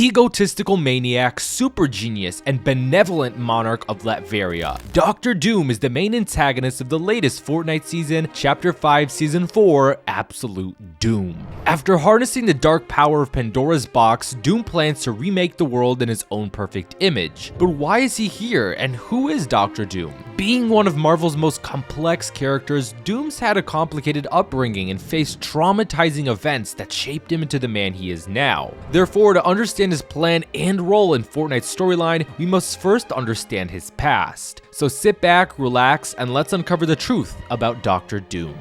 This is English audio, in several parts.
egotistical maniac, super genius, and benevolent monarch of Latveria. Dr. Doom is the main antagonist of the latest Fortnite season, Chapter 5, Season 4, Absolute Doom. After harnessing the dark power of Pandora's box, Doom plans to remake the world in his own perfect image. But why is he here, and who is Dr. Doom? Being one of Marvel's most complex characters, Doom's had a complicated upbringing and faced traumatizing events that shaped him into the man he is now. Therefore, to understand his plan and role in Fortnite's storyline, we must first understand his past. So sit back, relax, and let's uncover the truth about Dr. Doom.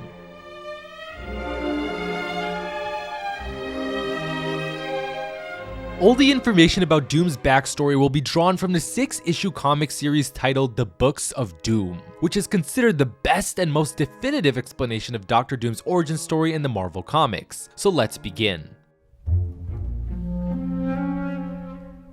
All the information about Doom's backstory will be drawn from the 6-issue comic series titled The Books of Doom, which is considered the best and most definitive explanation of Dr. Doom's origin story in the Marvel Comics. So let's begin.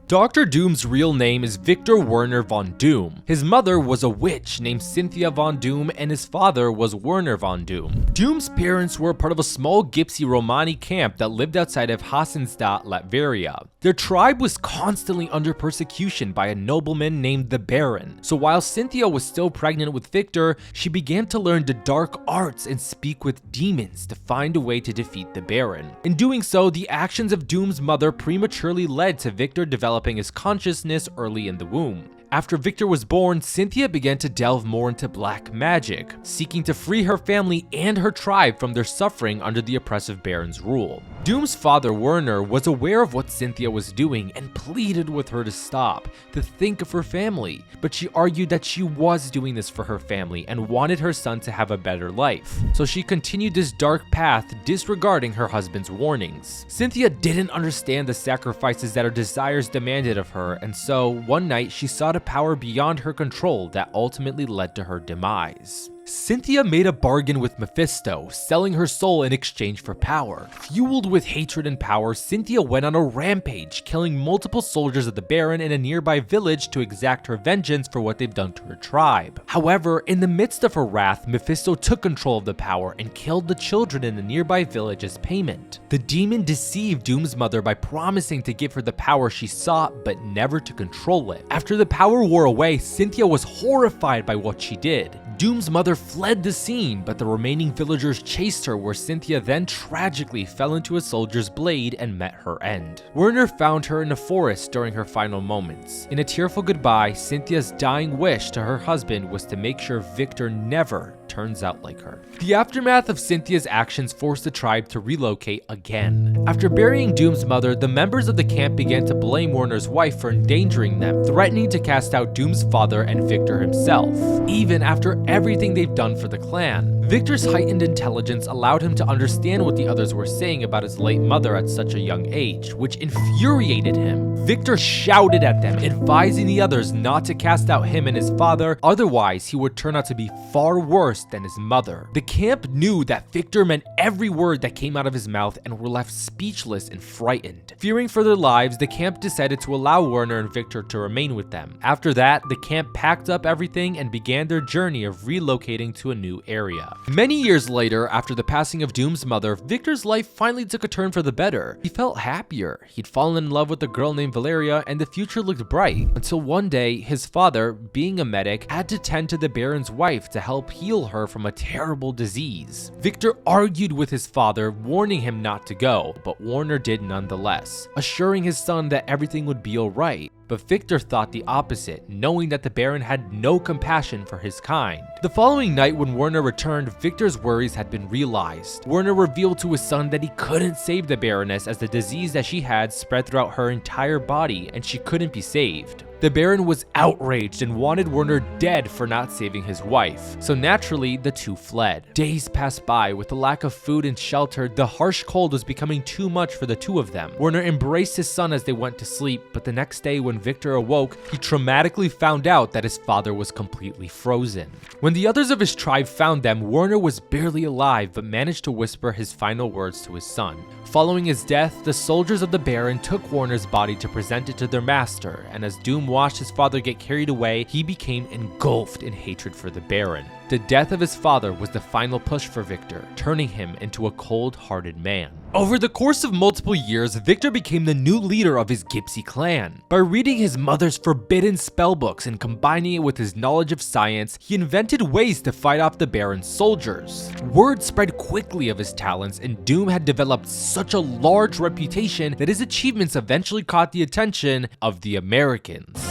Dr. Doom's real name is Victor Werner von Doom. His mother was a witch named Cynthia von Doom, and his father was Werner von Doom. Doom's parents were part of a small Gypsy Romani camp that lived outside of Hassenstadt, Latveria. Their tribe was constantly under persecution by a nobleman named the Baron. So while Cynthia was still pregnant with Victor, she began to learn the dark arts and speak with demons to find a way to defeat the Baron. In doing so, the actions of Doom's mother prematurely led to Victor developing his consciousness early in the womb. After Victor was born, Cynthia began to delve more into black magic, seeking to free her family and her tribe from their suffering under the oppressive Baron's rule. Doom's father, Werner, was aware of what Cynthia was doing and pleaded with her to stop, to think of her family, but she argued that she was doing this for her family and wanted her son to have a better life. So she continued this dark path, disregarding her husband's warnings. Cynthia didn't understand the sacrifices that her desires demanded of her, and so one night she sought a power beyond her control that ultimately led to her demise. Cynthia made a bargain with Mephisto, selling her soul in exchange for power. Fueled with hatred and power, Cynthia went on a rampage, killing multiple soldiers of the Baron in a nearby village to exact her vengeance for what they've done to her tribe. However, in the midst of her wrath, Mephisto took control of the power and killed the children in the nearby village as payment. The demon deceived Doom's mother by promising to give her the power she sought, but never to control it. After the power wore away, Cynthia was horrified by what she did. Doom's mother fled the scene, but the remaining villagers chased her, where Cynthia then tragically fell into a soldier's blade and met her end. Werner found her in a forest during her final moments. In a tearful goodbye, Cynthia's dying wish to her husband was to make sure Victor never turns out like her. The aftermath of Cynthia's actions forced the tribe to relocate again. After burying Doom's mother, the members of the camp began to blame Werner's wife for endangering them, threatening to cast out Doom's father and Victor himself, even after everything they've done for the clan. Victor's heightened intelligence allowed him to understand what the others were saying about his late mother at such a young age, which infuriated him. Victor shouted at them, advising the others not to cast out him and his father, otherwise he would turn out to be far worse than his mother. The camp knew that Victor meant every word that came out of his mouth and were left speechless and frightened. Fearing for their lives, the camp decided to allow Werner and Victor to remain with them. After that, the camp packed up everything and began their journey of relocating to a new area. Many years later, after the passing of Doom's mother, Victor's life finally took a turn for the better. He felt happier. He'd fallen in love with a girl named Valeria, and the future looked bright, until one day, his father, being a medic, had to tend to the Baron's wife to help heal her from a terrible disease. Victor argued with his father, warning him not to go, but Werner did nonetheless, assuring his son that everything would be alright. But Victor thought the opposite, knowing that the Baron had no compassion for his kind. The following night when Werner returned, Victor's worries had been realized. Werner revealed to his son that he couldn't save the Baroness, as the disease that she had spread throughout her entire body and she couldn't be saved. The Baron was outraged and wanted Werner dead for not saving his wife, so naturally the two fled. Days passed by. With the lack of food and shelter, the harsh cold was becoming too much for the two of them. Werner embraced his son as they went to sleep, but the next day when Victor awoke, he traumatically found out that his father was completely frozen. When the others of his tribe found them, Werner was barely alive but managed to whisper his final words to his son. Following his death, the soldiers of the Baron took Werner's body to present it to their master, and as Doom watched his father get carried away, he became engulfed in hatred for the Baron. The death of his father was the final push for Victor, turning him into a cold-hearted man. Over the course of multiple years, Victor became the new leader of his Gypsy clan. By reading his mother's forbidden spellbooks and combining it with his knowledge of science, he invented ways to fight off the Baron's soldiers. Word spread quickly of his talents, and Doom had developed such a large reputation that his achievements eventually caught the attention of the Americans.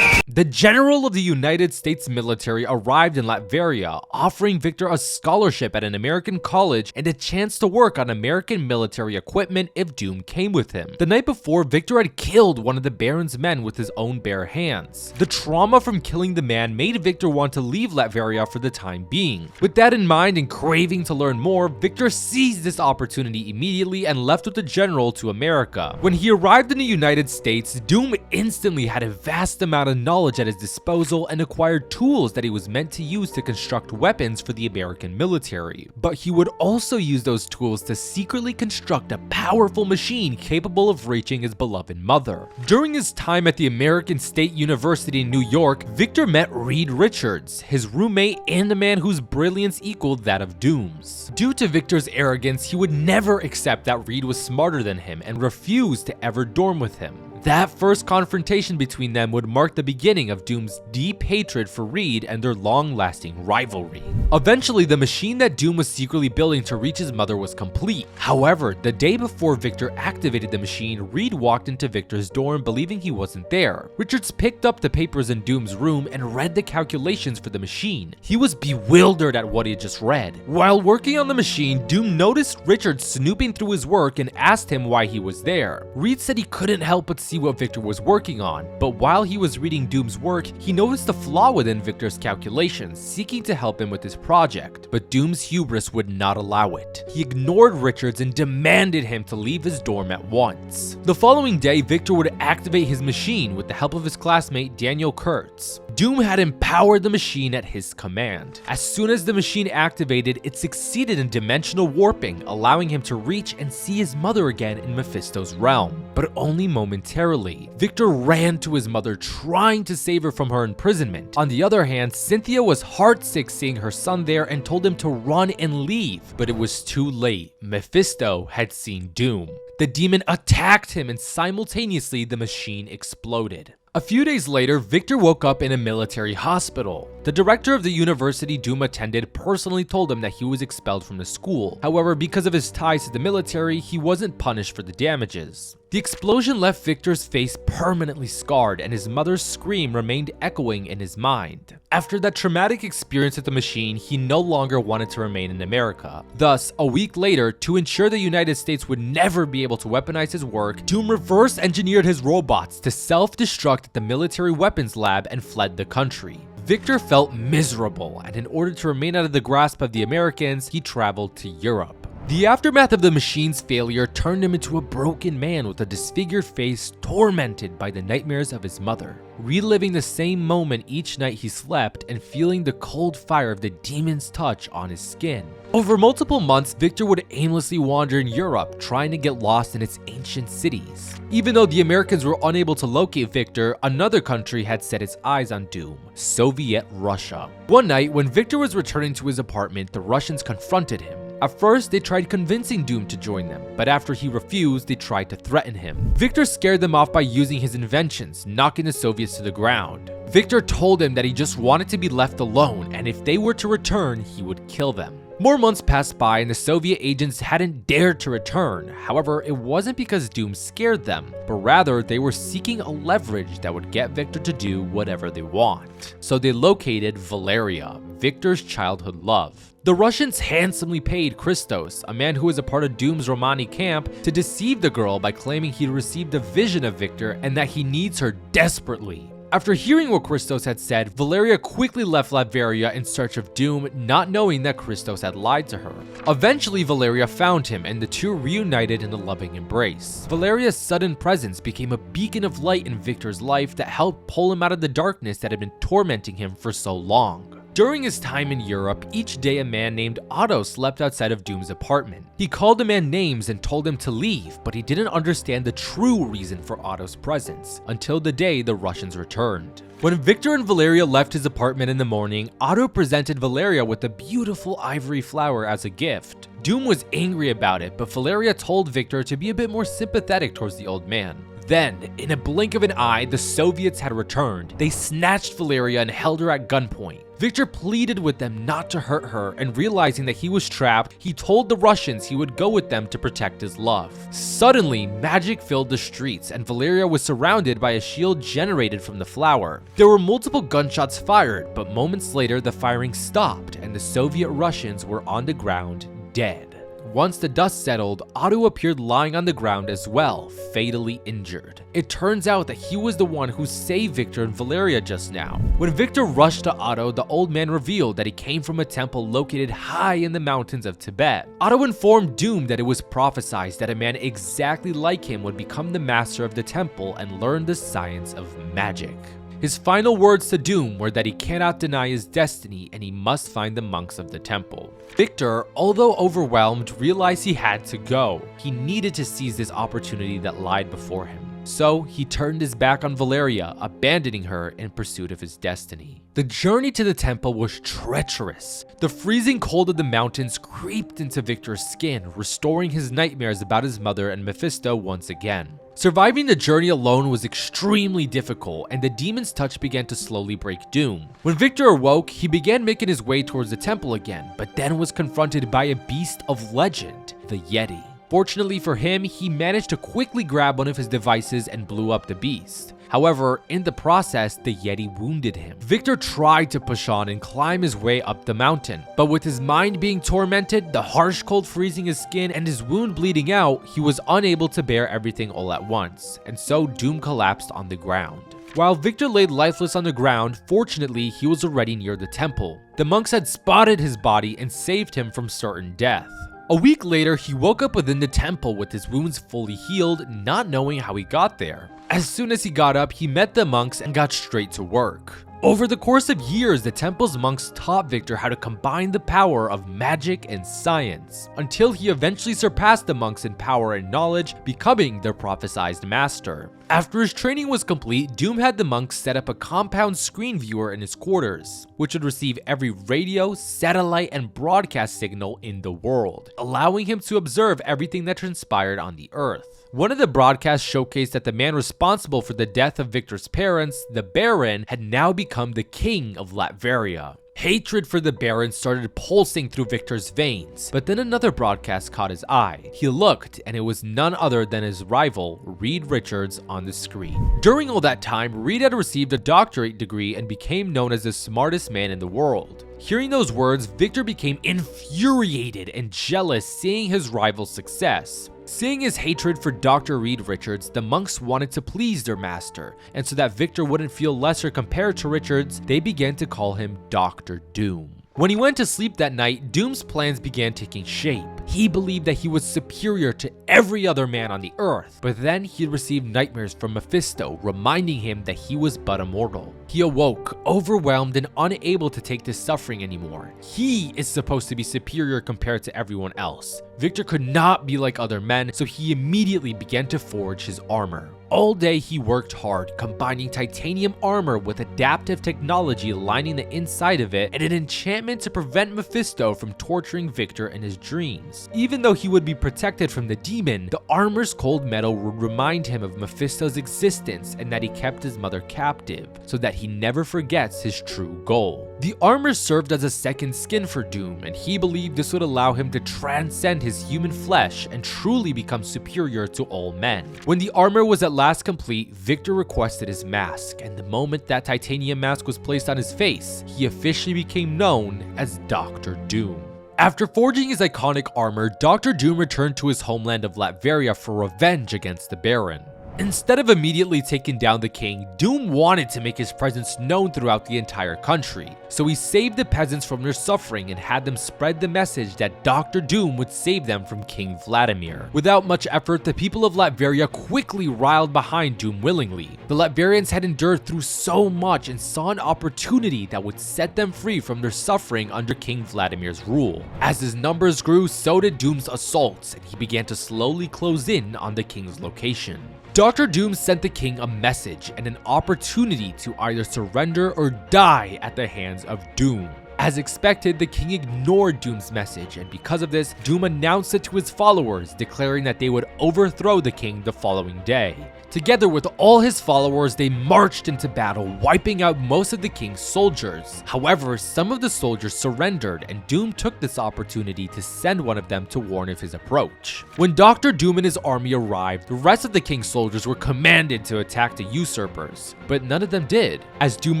The general of the United States military arrived in Latveria, offering Victor a scholarship at an American college and a chance to work on American military equipment if Doom came with him. The night before, Victor had killed one of the Baron's men with his own bare hands. The trauma from killing the man made Victor want to leave Latveria for the time being. With that in mind and craving to learn more, Victor seized this opportunity immediately and left with the general to America. When he arrived in the United States, Doom instantly had a vast amount of knowledge at his disposal and acquired tools that he was meant to use to construct weapons for the American military. But he would also use those tools to secretly construct a powerful machine capable of reaching his beloved mother. During his time at the American State University in New York, Victor met Reed Richards, his roommate and the man whose brilliance equaled that of Doom's. Due to Victor's arrogance, he would never accept that Reed was smarter than him and refused to ever dorm with him. That first confrontation between them would mark the beginning of Doom's deep hatred for Reed and their long-lasting rivalry. Eventually, the machine that Doom was secretly building to reach his mother was complete. However, the day before Victor activated the machine, Reed walked into Victor's dorm believing he wasn't there. Richards picked up the papers in Doom's room and read the calculations for the machine. He was bewildered at what he had just read. While working on the machine, Doom noticed Richards snooping through his work and asked him why he was there. Reed said he couldn't help but see what Victor was working on, but while he was reading Doom's work, he noticed a flaw within Victor's calculations, seeking to help him with his project. But Doom's hubris would not allow it. He ignored Richards and demanded him to leave his dorm at once. The following day, Victor would activate his machine with the help of his classmate Daniel Kurtz. Doom had empowered the machine at his command. As soon as the machine activated, it succeeded in dimensional warping, allowing him to reach and see his mother again in Mephisto's realm, but only momentarily. Victor ran to his mother, trying to save her from her imprisonment. On the other hand, Cynthia was heartsick seeing her son there and told him to run and leave, but it was too late. Mephisto had seen Doom. The demon attacked him and simultaneously the machine exploded. A few days later, Victor woke up in a military hospital. The director of the university Doom attended personally told him that he was expelled from the school. However, because of his ties to the military, he wasn't punished for the damages. The explosion left Victor's face permanently scarred, and his mother's scream remained echoing in his mind. After that traumatic experience at the machine, he no longer wanted to remain in America. Thus, a week later, to ensure the United States would never be able to weaponize his work, Doom reverse-engineered his robots to self-destruct at the military weapons lab and fled the country. Victor felt miserable, and in order to remain out of the grasp of the Americans, he traveled to Europe. The aftermath of the machine's failure turned him into a broken man with a disfigured face, tormented by the nightmares of his mother, reliving the same moment each night he slept and feeling the cold fire of the demon's touch on his skin. Over multiple months, Victor would aimlessly wander in Europe, trying to get lost in its ancient cities. Even though the Americans were unable to locate Victor, another country had set its eyes on Doom: Soviet Russia. One night, when Victor was returning to his apartment, the Russians confronted him. At first, they tried convincing Doom to join them, but after he refused, they tried to threaten him. Victor scared them off by using his inventions, knocking the Soviets to the ground. Victor told them that he just wanted to be left alone, and if they were to return, he would kill them. More months passed by and the Soviet agents hadn't dared to return. However, it wasn't because Doom scared them, but rather they were seeking a leverage that would get Victor to do whatever they want. So they located Valeria, Victor's childhood love. The Russians handsomely paid Christos, a man who was a part of Doom's Romani camp, to deceive the girl by claiming he'd received a vision of Victor and that he needs her desperately. After hearing what Christos had said, Valeria quickly left Latveria in search of Doom, not knowing that Christos had lied to her. Eventually, Valeria found him and the two reunited in a loving embrace. Valeria's sudden presence became a beacon of light in Victor's life that helped pull him out of the darkness that had been tormenting him for so long. During his time in Europe, each day a man named Otto slept outside of Doom's apartment. He called the man names and told him to leave, but he didn't understand the true reason for Otto's presence until the day the Russians returned. When Victor and Valeria left his apartment in the morning, Otto presented Valeria with a beautiful ivory flower as a gift. Doom was angry about it, but Valeria told Victor to be a bit more sympathetic towards the old man. Then, in a blink of an eye, the Soviets had returned. They snatched Valeria and held her at gunpoint. Victor pleaded with them not to hurt her, and realizing that he was trapped, he told the Russians he would go with them to protect his love. Suddenly, magic filled the streets, and Valeria was surrounded by a shield generated from the flower. There were multiple gunshots fired, but moments later the firing stopped, and the Soviet Russians were on the ground, dead. Once the dust settled, Otto appeared lying on the ground as well, fatally injured. It turns out that he was the one who saved Victor and Valeria just now. When Victor rushed to Otto, the old man revealed that he came from a temple located high in the mountains of Tibet. Otto informed Doom that it was prophesied that a man exactly like him would become the master of the temple and learn the science of magic. His final words to Doom were that he cannot deny his destiny and he must find the monks of the temple. Victor, although overwhelmed, realized he had to go. He needed to seize this opportunity that lied before him. So he turned his back on Valeria, abandoning her in pursuit of his destiny. The journey to the temple was treacherous. The freezing cold of the mountains creeped into Victor's skin, restoring his nightmares about his mother and Mephisto once again. Surviving the journey alone was extremely difficult, and the demon's touch began to slowly break Doom. When Victor awoke, he began making his way towards the temple again, but then was confronted by a beast of legend, the Yeti. Fortunately for him, he managed to quickly grab one of his devices and blew up the beast. However, in the process, the Yeti wounded him. Victor tried to push on and climb his way up the mountain, but with his mind being tormented, the harsh cold freezing his skin, and his wound bleeding out, he was unable to bear everything all at once, and so Doom collapsed on the ground. While Victor laid lifeless on the ground, fortunately, he was already near the temple. The monks had spotted his body and saved him from certain death. A week later, he woke up within the temple with his wounds fully healed, not knowing how he got there. As soon as he got up, he met the monks and got straight to work. Over the course of years, the temple's monks taught Victor how to combine the power of magic and science, until he eventually surpassed the monks in power and knowledge, becoming their prophesized master. After his training was complete, Doom had the monks set up a compound screen viewer in his quarters, which would receive every radio, satellite, and broadcast signal in the world, allowing him to observe everything that transpired on the Earth. One of the broadcasts showcased that the man responsible for the death of Victor's parents, the Baron, had now become the king of Latveria. Hatred for the Baron started pulsing through Victor's veins, but then another broadcast caught his eye. He looked, and it was none other than his rival, Reed Richards, on the screen. During all that time, Reed had received a doctorate degree and became known as the smartest man in the world. Hearing those words, Victor became infuriated and jealous seeing his rival's success. Seeing his hatred for Dr. Reed Richards, the monks wanted to please their master, and so that Victor wouldn't feel lesser compared to Richards, they began to call him Dr. Doom. When he went to sleep that night, Doom's plans began taking shape. He believed that he was superior to every other man on the earth, but then he received nightmares from Mephisto, reminding him that he was but a mortal. He awoke, overwhelmed and unable to take this suffering anymore. He is supposed to be superior compared to everyone else. Victor could not be like other men, so he immediately began to forge his armor. All day he worked hard, combining titanium armor with adaptive technology lining the inside of it and an enchantment to prevent Mephisto from torturing Victor in his dreams. Even though he would be protected from the demon, the armor's cold metal would remind him of Mephisto's existence and that he kept his mother captive, so that he never forgets his true goal. The armor served as a second skin for Doom, and he believed this would allow him to transcend his human flesh and truly become superior to all men. When the armor was at last complete, Victor requested his mask, and the moment that titanium mask was placed on his face, he officially became known as Dr. Doom. After forging his iconic armor, Dr. Doom returned to his homeland of Latveria for revenge against the Baron. Instead of immediately taking down the king, Doom wanted to make his presence known throughout the entire country. So he saved the peasants from their suffering and had them spread the message that Dr. Doom would save them from King Vladimir. Without much effort, the people of Latveria quickly riled behind Doom willingly. The Latvians had endured through so much and saw an opportunity that would set them free from their suffering under King Vladimir's rule. As his numbers grew, so did Doom's assaults, and he began to slowly close in on the king's location. Dr. Doom sent the king a message and an opportunity to either surrender or die at the hands of Doom. As expected, the king ignored Doom's message, and because of this, Doom announced it to his followers, declaring that they would overthrow the king the following day. Together with all his followers, they marched into battle, wiping out most of the king's soldiers. However, some of the soldiers surrendered, and Doom took this opportunity to send one of them to warn of his approach. When Dr. Doom and his army arrived, the rest of the king's soldiers were commanded to attack the usurpers, but none of them did. As Doom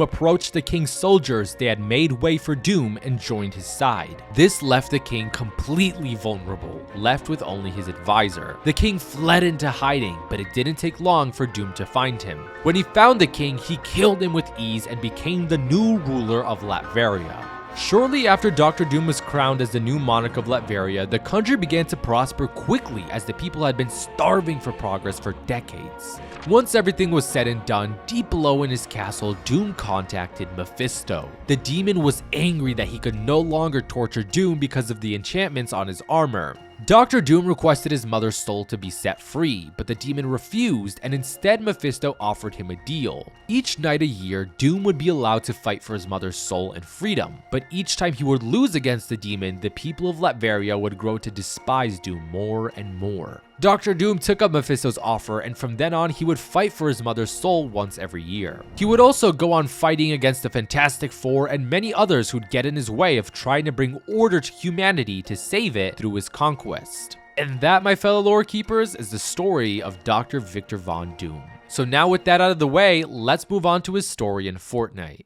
approached the king's soldiers, they had made way for Doom and joined his side. This left the king completely vulnerable, left with only his advisor. The king fled into hiding, but it didn't take long for Doom to find him. When he found the king, he killed him with ease and became the new ruler of Latveria. Shortly after Dr. Doom was crowned as the new monarch of Latveria, the country began to prosper quickly as the people had been starving for progress for decades. Once everything was said and done, deep below in his castle, Doom contacted Mephisto. The demon was angry that he could no longer torture Doom because of the enchantments on his armor. Dr. Doom requested his mother's soul to be set free, but the demon refused, and instead Mephisto offered him a deal. Each night a year, Doom would be allowed to fight for his mother's soul and freedom, but each time he would lose against the demon, the people of Latveria would grow to despise Doom more and more. Dr. Doom took up Mephisto's offer, and from then on he would fight for his mother's soul once every year. He would also go on fighting against the Fantastic Four and many others who'd get in his way of trying to bring order to humanity to save it through his conquest. And that, my fellow lore keepers, is the story of Dr. Victor Von Doom. So now with that out of the way, let's move on to his story in Fortnite.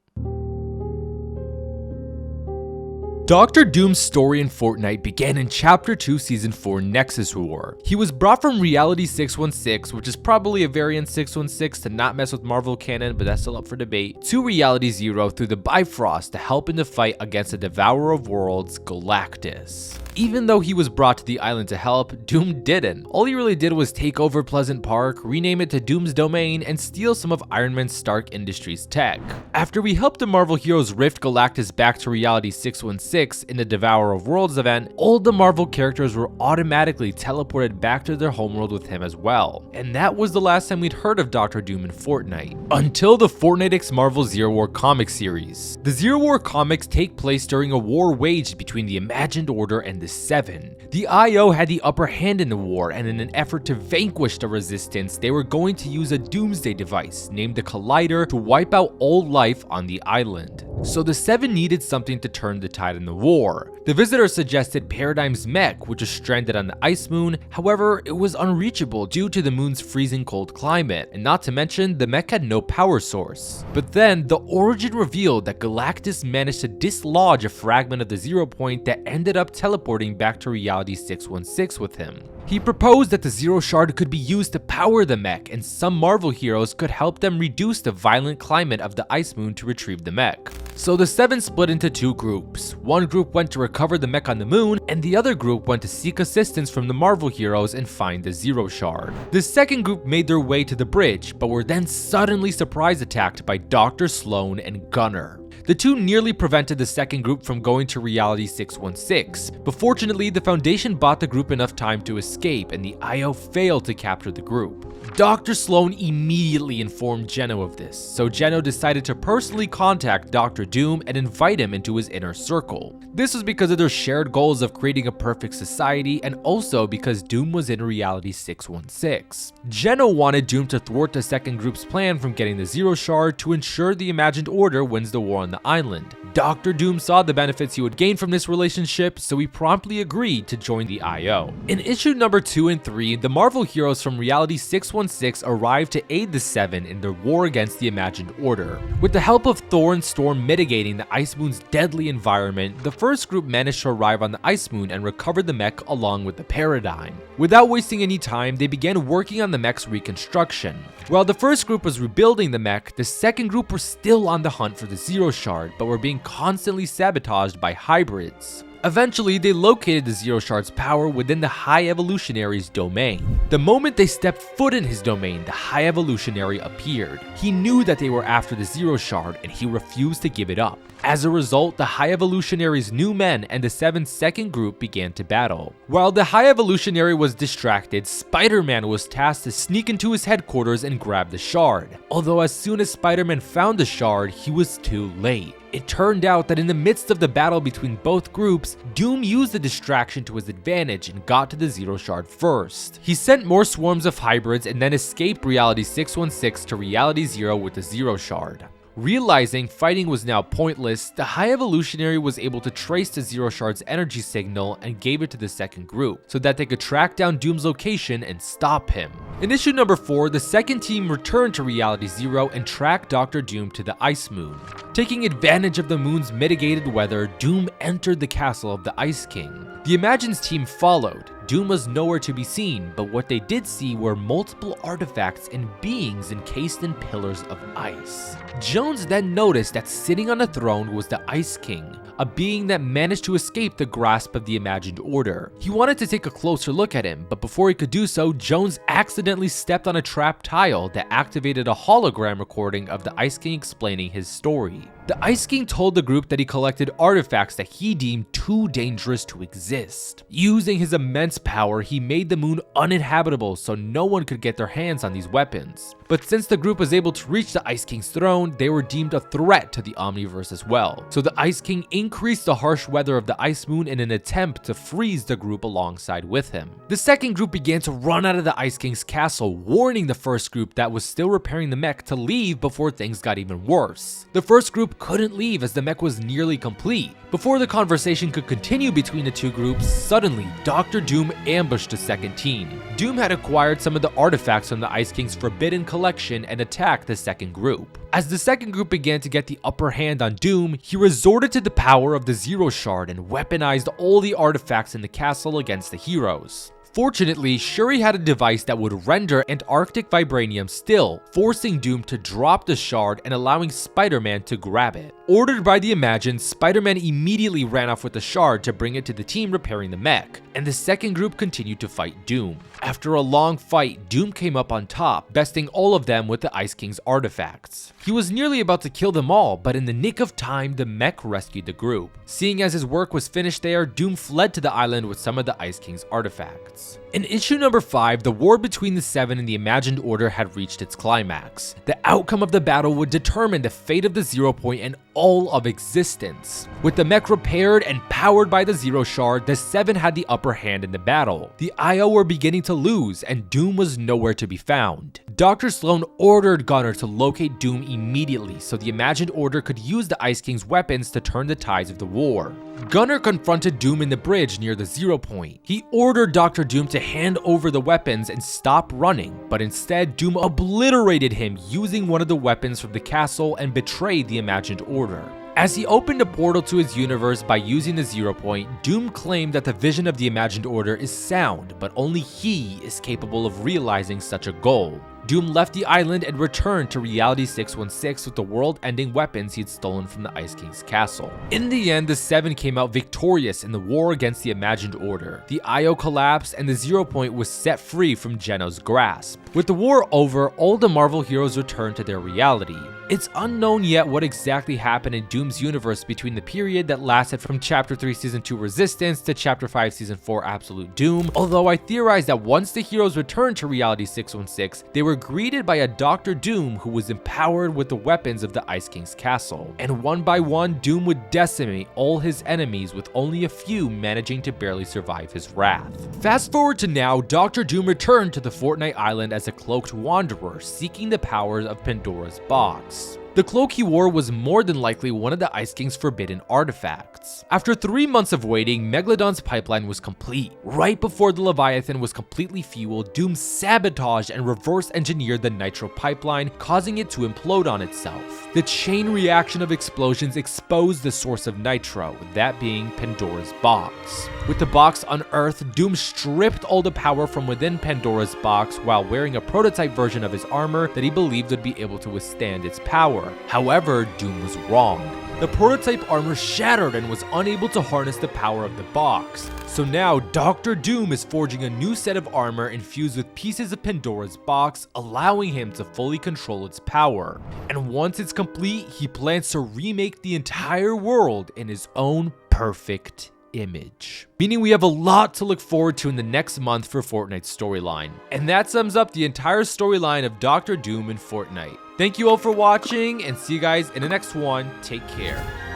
Dr. Doom's story in Fortnite began in Chapter 2, Season 4, Nexus War. He was brought from Reality 616, which is probably a variant 616 to not mess with Marvel canon, but that's still up for debate, to Reality 0 through the Bifrost to help in the fight against the Devourer of Worlds, Galactus. Even though he was brought to the island to help, Doom didn't. All he really did was take over Pleasant Park, rename it to Doom's Domain, and steal some of Iron Man Stark Industries' tech. After we helped the Marvel heroes rift Galactus back to Reality 616 in the Devourer of Worlds event, all the Marvel characters were automatically teleported back to their homeworld with him as well. And that was the last time we'd heard of Dr. Doom in Fortnite. Until the Fortnite x Marvel Zero War comic series. The Zero War comics take place during a war waged between the Imagined Order and the Seven. The IO had the upper hand in the war, and in an effort to vanquish the resistance, they were going to use a doomsday device named the Collider to wipe out all life on the island. So the Seven needed something to turn the tide in the war. The Visitor suggested Paradigm's mech, which was stranded on the ice moon. However, it was unreachable due to the moon's freezing cold climate, and not to mention the mech had no power source. But then the Origin revealed that Galactus managed to dislodge a fragment of the Zero Point that ended up teleporting back to Reality 616 with him. He proposed that the Zero Shard could be used to power the mech, and some Marvel heroes could help them reduce the violent climate of the ice moon to retrieve the mech. So the Seven split into two groups. One group went to recover the mech on the moon, and the other group went to seek assistance from the Marvel heroes and find the Zero Shard. The second group made their way to the bridge, but were then suddenly surprise attacked by Dr. Sloan and Gunner. The two nearly prevented the second group from going to Reality 616, but fortunately the Foundation bought the group enough time to escape, and the IO failed to capture the group. Dr. Sloan immediately informed Geno of this, so Geno decided to personally contact Dr. Doom and invite him into his inner circle. This was because of their shared goals of creating a perfect society, and also because Doom was in Reality 616. Geno wanted Doom to thwart the second group's plan from getting the Zero Shard to ensure the Imagined Order wins the war on the island. Dr. Doom saw the benefits he would gain from this relationship, so he promptly agreed to join the IO. In issue number 2 and 3, the Marvel heroes from Reality 616 arrive to aid the Seven in their war against the Imagined Order. With the help of Thor and Storm mitigating the Ice Moon's deadly environment, the first group managed to arrive on the Ice Moon and recover the mech along with the Paradigm. Without wasting any time, they began working on the mech's reconstruction. While the first group was rebuilding the mech, the second group were still on the hunt for the Zero Shard, but were being constantly sabotaged by hybrids. Eventually, they located the Zero Shard's power within the High Evolutionary's domain. The moment they stepped foot in his domain, the High Evolutionary appeared. He knew that they were after the Zero Shard, and he refused to give it up. As a result, the High Evolutionary's new men and the Seven's second group began to battle. While the High Evolutionary was distracted, Spider-Man was tasked to sneak into his headquarters and grab the shard. Although as soon as Spider-Man found the shard, he was too late. It turned out that in the midst of the battle between both groups, Doom used the distraction to his advantage and got to the Zero Shard first. He sent more swarms of hybrids and then escaped Reality 616 to Reality Zero with the Zero Shard. Realizing fighting was now pointless, the High Evolutionary was able to trace the Zero Shard's energy signal and gave it to the second group, so that they could track down Doom's location and stop him. In issue number 4, the second team returned to Reality Zero and tracked Dr. Doom to the Ice Moon. Taking advantage of the moon's mitigated weather, Doom entered the castle of the Ice King. The Imagine's team followed. Doom was nowhere to be seen, but what they did see were multiple artifacts and beings encased in pillars of ice. Jones then noticed that sitting on the throne was the Ice King, a being that managed to escape the grasp of the Imagined Order. He wanted to take a closer look at him, but before he could do so, Jones accidentally stepped on a trapped tile that activated a hologram recording of the Ice King explaining his story. The Ice King told the group that he collected artifacts that he deemed too dangerous to exist. Using his immense power, he made the moon uninhabitable so no one could get their hands on these weapons. But since the group was able to reach the Ice King's throne, they were deemed a threat to the Omniverse as well. So the Ice King increased the harsh weather of the Ice Moon in an attempt to freeze the group alongside with him. The second group began to run out of the Ice King's castle, warning the first group that was still repairing the mech to leave before things got even worse. The first group couldn't leave as the mech was nearly complete. Before the conversation could continue between the two groups, suddenly Dr. Doom ambushed the second team. Doom had acquired some of the artifacts from the Ice King's forbidden collection and attacked the second group. As the second group began to get the upper hand on Doom, he resorted to the power of the Zero Shard and weaponized all the artifacts in the castle against the heroes. Fortunately, Shuri had a device that would render Antarctic vibranium still, forcing Doom to drop the shard and allowing Spider-Man to grab it. Ordered by the Imagine, Spider-Man immediately ran off with the shard to bring it to the team repairing the mech, and the second group continued to fight Doom. After a long fight, Doom came up on top, besting all of them with the Ice King's artifacts. He was nearly about to kill them all, but in the nick of time, the mech rescued the group. Seeing as his work was finished there, Doom fled to the island with some of the Ice King's artifacts. In issue number 5, the war between the Seven and the Imagined Order had reached its climax. The outcome of the battle would determine the fate of the Zero Point and all of existence. With the mech repaired and powered by the Zero Shard, the Seven had the upper hand in the battle. The IO were beginning to lose, and Doom was nowhere to be found. Dr. Sloan ordered Gunner to locate Doom immediately so the Imagined Order could use the Ice King's weapons to turn the tides of the war. Gunner confronted Doom in the bridge near the Zero Point. He ordered Dr. Doom to hand over the weapons and stop running, but instead Doom obliterated him using one of the weapons from the castle and betrayed the Imagined Order. As he opened a portal to his universe by using the Zero Point, Doom claimed that the vision of the Imagined Order is sound, but only he is capable of realizing such a goal. Doom left the island and returned to Reality 616 with the world-ending weapons he had stolen from the Ice King's castle. In the end, the Seven came out victorious in the war against the Imagined Order. The IO collapsed and the Zero Point was set free from Geno's grasp. With the war over, all the Marvel heroes returned to their reality. It's unknown yet what exactly happened in Doom's universe between the period that lasted from Chapter 3 Season 2 Resistance to Chapter 5 Season 4 Absolute Doom, although I theorize that once the heroes returned to Reality 616, they were greeted by a Dr. Doom who was empowered with the weapons of the Ice King's castle, and one by one Doom would decimate all his enemies with only a few managing to barely survive his wrath. Fast forward to now, Dr. Doom returned to the Fortnite Island as a cloaked wanderer seeking the powers of Pandora's box. The cloak he wore was more than likely one of the Ice King's forbidden artifacts. After 3 months of waiting, Megalodon's pipeline was complete. Right before the Leviathan was completely fueled, Doom sabotaged and reverse engineered the nitro pipeline, causing it to implode on itself. The chain reaction of explosions exposed the source of nitro, that being Pandora's box. With the box unearthed, Doom stripped all the power from within Pandora's box while wearing a prototype version of his armor that he believed would be able to withstand its power. However, Doom was wrong. The prototype armor shattered and was unable to harness the power of the box. So now, Dr. Doom is forging a new set of armor infused with pieces of Pandora's box, allowing him to fully control its power. And once it's complete, he plans to remake the entire world in his own perfect image. Meaning we have a lot to look forward to in the next month for Fortnite's storyline. And that sums up the entire storyline of Dr. Doom in Fortnite. Thank you all for watching, and see you guys in the next one. Take care.